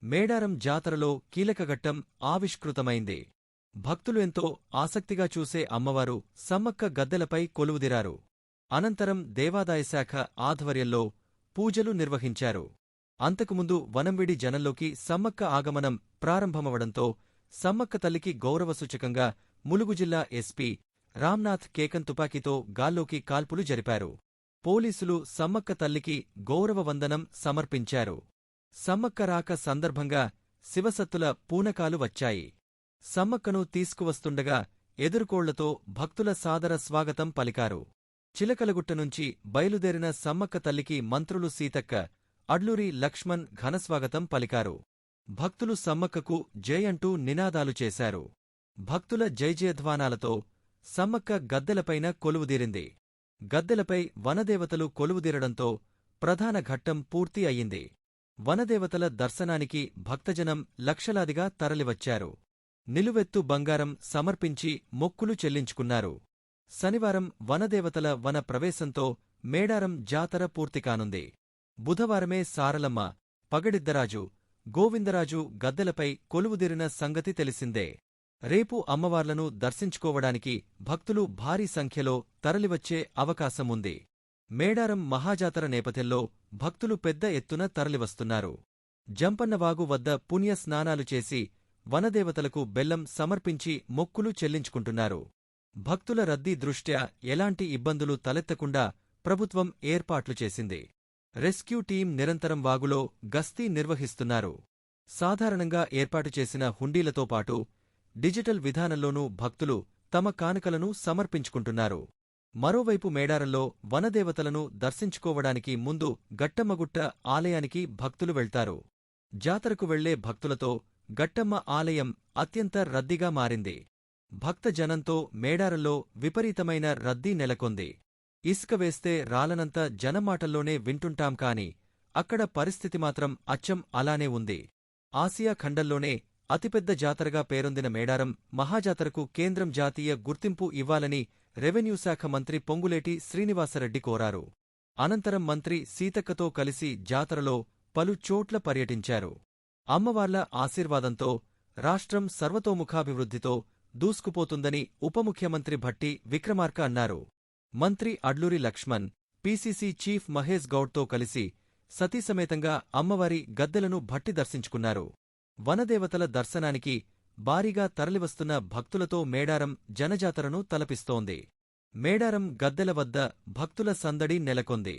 మేడారం జాతరలో కీలకఘట్టం ఆవిష్కృతమైంది. భక్తులు ఎంతో ఆసక్తిగా చూసే అమ్మవారు సమ్మక్క గద్దెలపై కొలువుదిరారు. అనంతరం దేవాదాయశాఖ ఆధ్వర్యంలో పూజలు నిర్వహించారు. అంతకుముందు వనంవిడి జనంలోకి సమ్మక్క ఆగమనం ప్రారంభమవడంతో సమ్మక్క తల్లికి గౌరవసూచకంగా ములుగు జిల్లా ఎస్పీ రామ్నాథ్ కేకన్ తుపాకీతో గాల్లోకి కాల్పులు జరిపారు. పోలీసులు సమ్మక్క తల్లికి గౌరవ వందనం సమర్పించారు. సమ్మక్క రాక సందర్భంగా శివసత్తుల పూనకాలు వచ్చాయి. సమ్మక్కను తీసుకువస్తుండగా ఎదురుకోళ్లతో భక్తుల సాదర స్వాగతం పలికారు. చిలకలగుట్ట నుంచి బయలుదేరిన సమ్మక్క తల్లికి మంత్రులు సీతక్క, అడ్లూరి లక్ష్మణ్ ఘనస్వాగతం పలికారు. భక్తులు సమ్మక్కకు జై అంటూ నినాదాలు చేశారు. భక్తుల జైజయధ్వానాలతో సమ్మక్క గద్దెలపైన కొలువుదీరింది. గద్దెలపై వనదేవతలు కొలువుదీరడంతో ప్రధాన ఘట్టం పూర్తి అయింది. వనదేవతల దర్శనానికి భక్తజనం లక్షలాదిగా తరలివచ్చారు. నిలువెత్తు బంగారం సమర్పించి మొక్కులు చెల్లించుకున్నారు. శనివారం వనదేవతల వన ప్రవేశంతో మేడారం జాతర పూర్తికానుంది. బుధవారమే సారలమ్మ, పగడిద్దరాజు, గోవిందరాజు గద్దెలపై కొలువుదీరిన సంగతి తెలిసిందే. రేపు అమ్మవార్లను దర్శించుకోవడానికి భక్తులు భారీ సంఖ్యలో తరలివచ్చే అవకాశముంది. మేడారం మహాజాతర నేపథ్యంలో భక్తులు పెద్ద ఎత్తున తరలివస్తున్నారు. జంపన్నవాగు వద్ద పుణ్య స్నానాలు చేసి వనదేవతలకు బెల్లం సమర్పించి మొక్కులు చెల్లించుకుంటున్నారు. భక్తుల రద్దీ దృష్ట్యా ఎలాంటి ఇబ్బందులు తలెత్తకుండా ప్రభుత్వం ఏర్పాట్లు చేసింది. రెస్క్యూ టీం నిరంతరం వాగులో గస్తీ నిర్వహిస్తున్నారు. సాధారణంగా ఏర్పాటు చేసిన హుండీలతో పాటు డిజిటల్ విధానంలోనూ భక్తులు తమ కానుకలను సమర్పించుకుంటున్నారు. మరోవైపు మేడారంలో వనదేవతలను దర్శించుకోవడానికి ముందు గట్టమ్మగుట్ట ఆలయానికి భక్తులు వెళ్తారు. జాతరకు వెళ్లే భక్తులతో గట్టమ్మ ఆలయం అత్యంత రద్దీగా మారింది. భక్తజనంతో మేడారంలో విపరీతమైన రద్దీ నెలకొంది. ఇసుక వేస్తే రాలనంత జనమాటల్లోనే వింటుంటాం కాని అక్కడ పరిస్థితి మాత్రం అచ్చం అలానే ఉంది. ఆసియా ఖండంలోనే అతిపెద్ద జాతరగా పేరొందిన మేడారం మహాజాతరకు కేంద్రం జాతీయ గుర్తింపు ఇవ్వాలని రెవెన్యూ శాఖ మంత్రి పొంగులేటి శ్రీనివాసరెడ్డి కోరారు. అనంతరం మంత్రి సీతక్కతో కలిసి జాతరలో పలు చోట్ల పర్యటించారు. అమ్మవార్ల ఆశీర్వాదంతో రాష్ట్రం సర్వతోముఖాభివృద్ధితో దూసుకుపోతుందని ఉప ముఖ్యమంత్రి భట్టి విక్రమార్క అన్నారు. మంత్రి అడ్లూరి లక్ష్మణ్, పీసీసీ చీఫ్ మహేశ్ గౌడ్తో కలిసి సతీసమేతంగా అమ్మవారి గద్దెలను భట్టి దర్శించుకున్నారు. వనదేవతల దర్శనానికి భారీగా తరలివస్తున్న భక్తులతో మేడారం జనజాతరను తలపిస్తోంది. మేడారం గద్దెల వద్ద భక్తుల సందడి నెలకొంది.